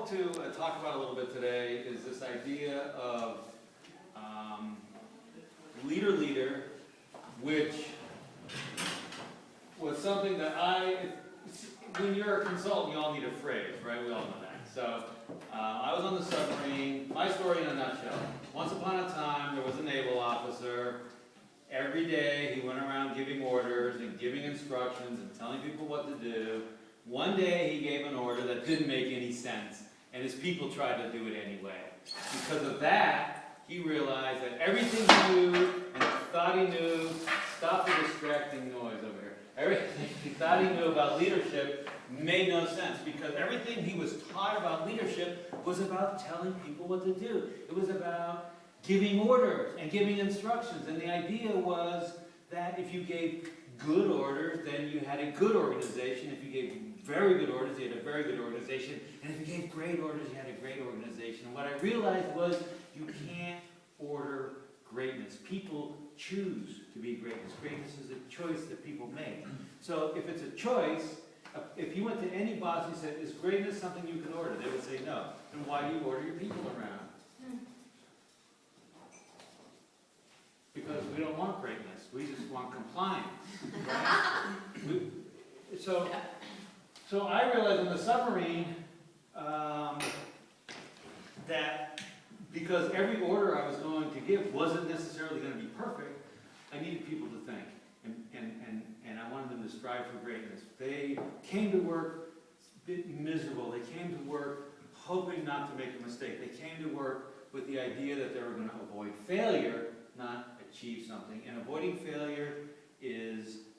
hope to talk about a little bit today is this idea of leader, which was something that when you're a consultant, you all need a phrase, right? We all know that. So I was on the submarine. My story in a nutshell. Once upon a time, there was a naval officer. Every day, he went around giving orders and giving instructions and telling people what to do. One day, he gave an order that didn't make any sense, and his people tried to do it anyway. Because of that, he realized that everything he knew and thought he knew, stop the distracting noise over here. Everything he thought he knew about leadership made no sense, because everything he was taught about leadership was about telling people what to do. It was about giving orders and giving instructions. And the idea was that if you gave good orders, then you had a good organization. If you gave very good orders, you had a very good organization. And if you gave great orders, you had a great organization. And what I realized was you can't order greatness. People choose to be greatness. Greatness is a choice that people make. So if it's a choice, if you went to any boss and said, is greatness something you can order? They would say no. Then why do you order your people around? Because we don't want greatness. We just want compliance. Right? So I realized on the submarine that because every order I was going to give wasn't necessarily going to be perfect, I needed people to think. And I wanted them to strive for greatness. They came to work a bit miserable. They came to work hoping not to make a mistake. They came to work with the idea that they were going to avoid failure, not achieve something. And avoiding failure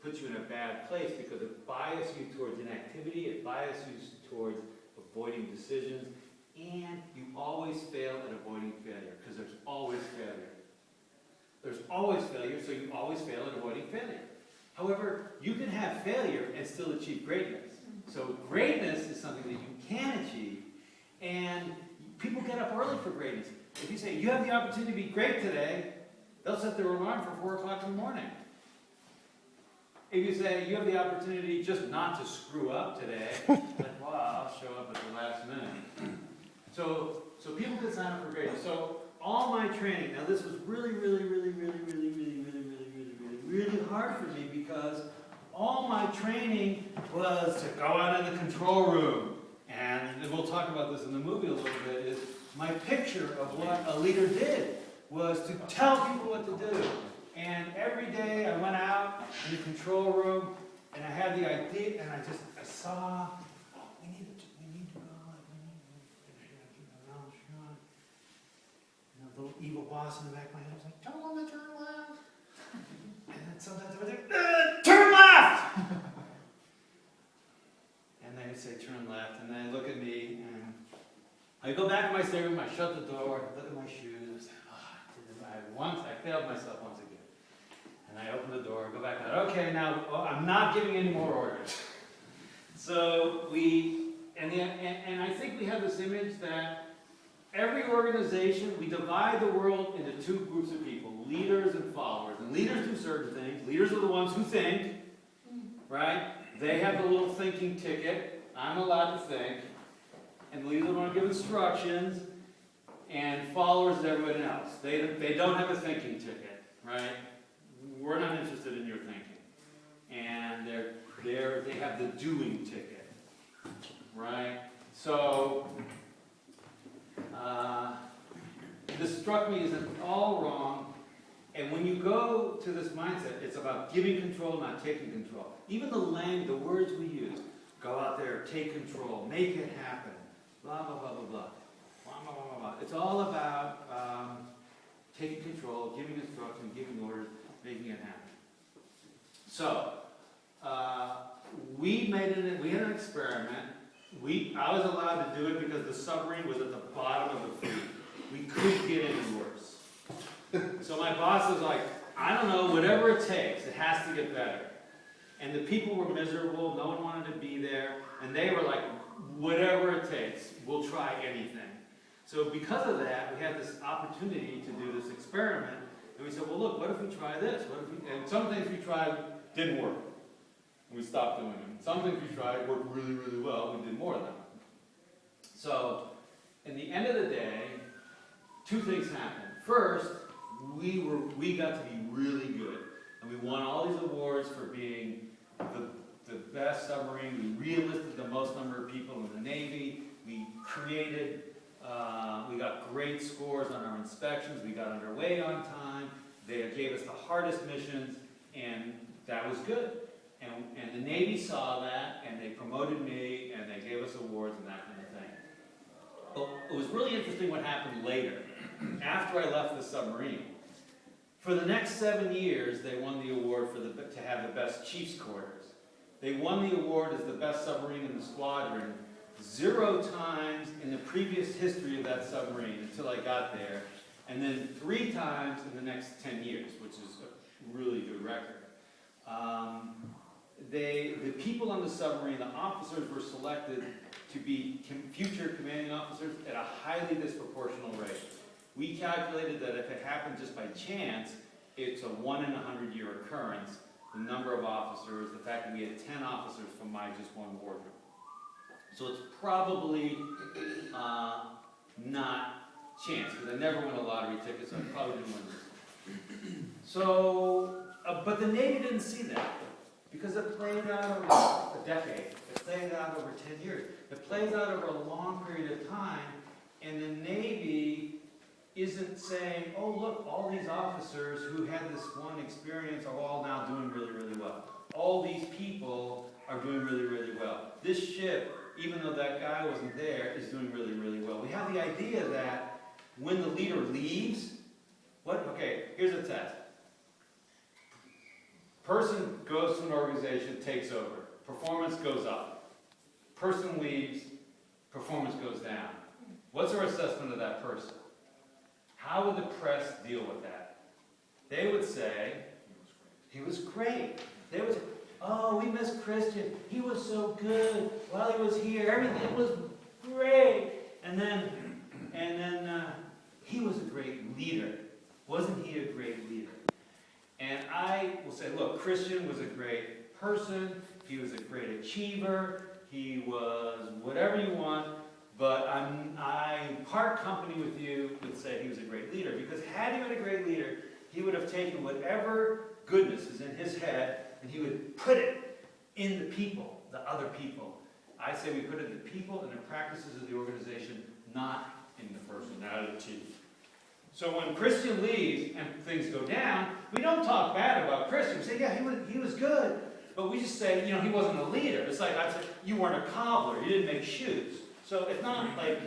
puts you in a bad place because it biases you towards inactivity, it biases you towards avoiding decisions, and you always fail at avoiding failure because there's always failure. There's always failure, so you always fail at avoiding failure. However, you can have failure and still achieve greatness. So greatness is something that you can achieve, and people get up early for greatness. If you say, you have the opportunity to be great today, they'll set their alarm for 4 o'clock in the morning. If you say, you have the opportunity just not to screw up today, like, well, I'll show up at the last minute. So people can sign up for greatness. So all my training, now this was really hard for me because all my training was to go out in the control room. And we'll talk about this in the movie a little bit, is my picture of what a leader did was to tell people what to do. And every day I went out in the control room and I had the idea, and I saw, we need to go, the little evil boss in the back of my head was like, tell them to turn left. And then sometimes I was like, turn left! And they would say, turn left, and then they look at me, and I go back to my stateroom, I shut the door, I look at my shoes, I say, I failed myself once again. And I open the door, go back out, okay, now, I'm not giving any more orders. So and I think we have this image that every organization, we divide the world into 2 groups of people, leaders and followers. And leaders do certain things. Leaders are the ones who think, right? They have the little thinking ticket. I'm allowed to think. And leaders are the ones who give instructions. And followers is everybody else. They don't have a thinking ticket, right? We're not interested in your thinking. And they have the doing ticket, right? So this struck me as all wrong. And when you go to this mindset, it's about giving control, not taking control. Even the words we use, go out there, take control, make it happen, blah, blah, blah, blah, blah. It's all about taking control, giving instructions, giving orders, making it happen. So, we had an experiment. I was allowed to do it because the submarine was at the bottom of the fleet. We couldn't get any worse. So my boss was like, I don't know, whatever it takes, it has to get better. And the people were miserable, no one wanted to be there, and they were like, whatever it takes, we'll try anything. So because of that, we had this opportunity to do this experiment, and we said, well look, what if we try this? And some things we tried didn't work. And we stopped doing them. Some things we tried worked really, really well, we did more of them. So in the end of the day, two things happened. First, we got to be really good, and we won all these awards for being the best submarine. We re-enlisted the most number of people in the Navy. We created, we got great scores on our inspections. We got underway on time. They gave us the hardest missions, and that was good. And the Navy saw that, and they promoted me, and they gave us awards and that kind of thing. But it was really interesting what happened later, after I left the submarine. For the next 7 years, they won the award to have the best chief's quarters. They won the award as the best submarine in the squadron 0 times in the previous history of that submarine until I got there, and then 3 times in the next 10 years, which is a really good record. The people on the submarine, the officers were selected to be future commanding officers at a highly disproportional rate. We calculated that if it happened just by chance, it's a 1 in 100-year occurrence. The number of officers, the fact that we had 10 officers from my just one wardroom. So it's probably not chance, because I never won a lottery ticket, so I probably didn't win this. So, but the Navy didn't see that, because it played out over a decade. It played out over 10 years. It plays out over a long period of time, and the Navy isn't saying, oh look, all these officers who had this one experience are all now doing really, really well. All these people are doing really, really well. This ship, even though that guy wasn't there, is doing really, really well. We have the idea that when the leader leaves, okay, here's a test. Person goes to an organization, takes over. Performance goes up. Person leaves, performance goes down. What's our assessment of that person? How would the press deal with that? They would say, he was great. They would say, oh, we miss Christian. He was so good while he was here. Everything was great. And then he was a great leader. Wasn't he a great leader? And I will say, look, Christian was a great person. He was a great achiever. He was whatever you want. But I part company with you would say he was a great leader. Because had he been a great leader, he would have taken whatever goodness is in his head and he would put it in the people, the other people. I say we put it in the people and the practices of the organization, not in the personality. So when Christian leaves and things go down, we don't talk bad about Christian. We say, yeah, he was good. But we just say, he wasn't a leader. It's like I'd say, you weren't a cobbler. You didn't make shoes. So it's not like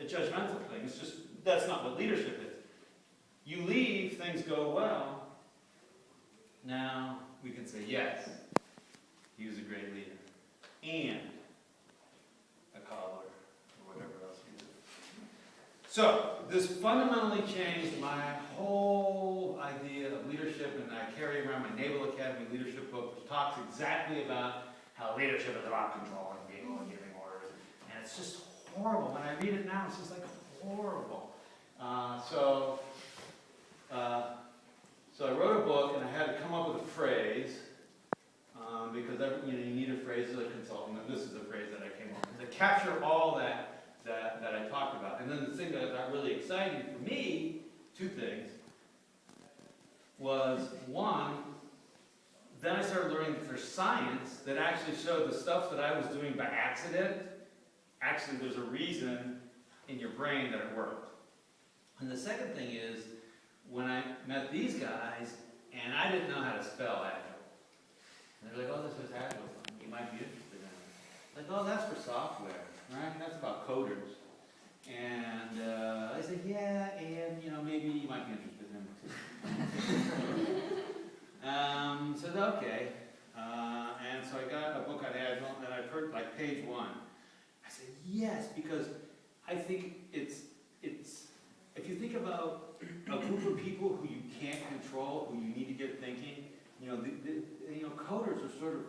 a judgmental thing. It's just, that's not what leadership is. You leave, things go well. Now we can say, yes, he was a great leader. And a cobbler, or whatever else he was. So this fundamentally changed my whole idea of leadership, and I carry around my Naval Academy leadership book, which talks exactly about how leadership is about controlling people and giving orders. And it's just horrible. When I read it now, it's just like horrible. So I wrote a book, and I had to come up with a phrase, because you need a phrase as a consultant, and this is a phrase that I came up with to capture all that I talked about. And then the thing that got really exciting for me, 2 things, was one, then I started learning that there's science that actually showed the stuff that I was doing by accident, actually there's a reason in your brain that it worked. And the second thing is, when I met these guys, and I didn't know how to spell Agile. And they're like, oh, this is Agile. You might be interested in it. Like, oh, that's for software, right? That's about coders. And I said, yeah, and, maybe you might be interested in it too. Said, okay. And so I got a book on Agile, and I heard like page 1. I said, yes, because I think it's if you think about a group of people who you can't control, who you need to get thinking, coders are sort of,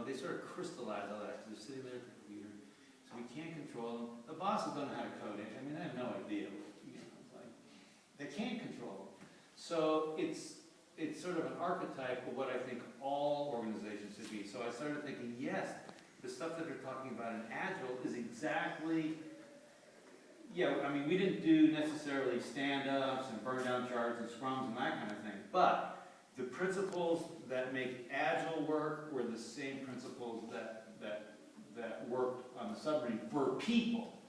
they sort of crystallize all that. They're sitting there at the computer, so we can't control them. The bosses don't know how to code it. I mean, they have no idea. It's like, they can't control them. So it's sort of an archetype of what I think all organizations should be. So I started thinking, yes, the stuff that they're talking about in Agile is exactly Yeah, I mean, we didn't do necessarily stand-ups and burn-down charts and scrums and that kind of thing, but the principles that make Agile work were the same principles that worked on the submarine for people.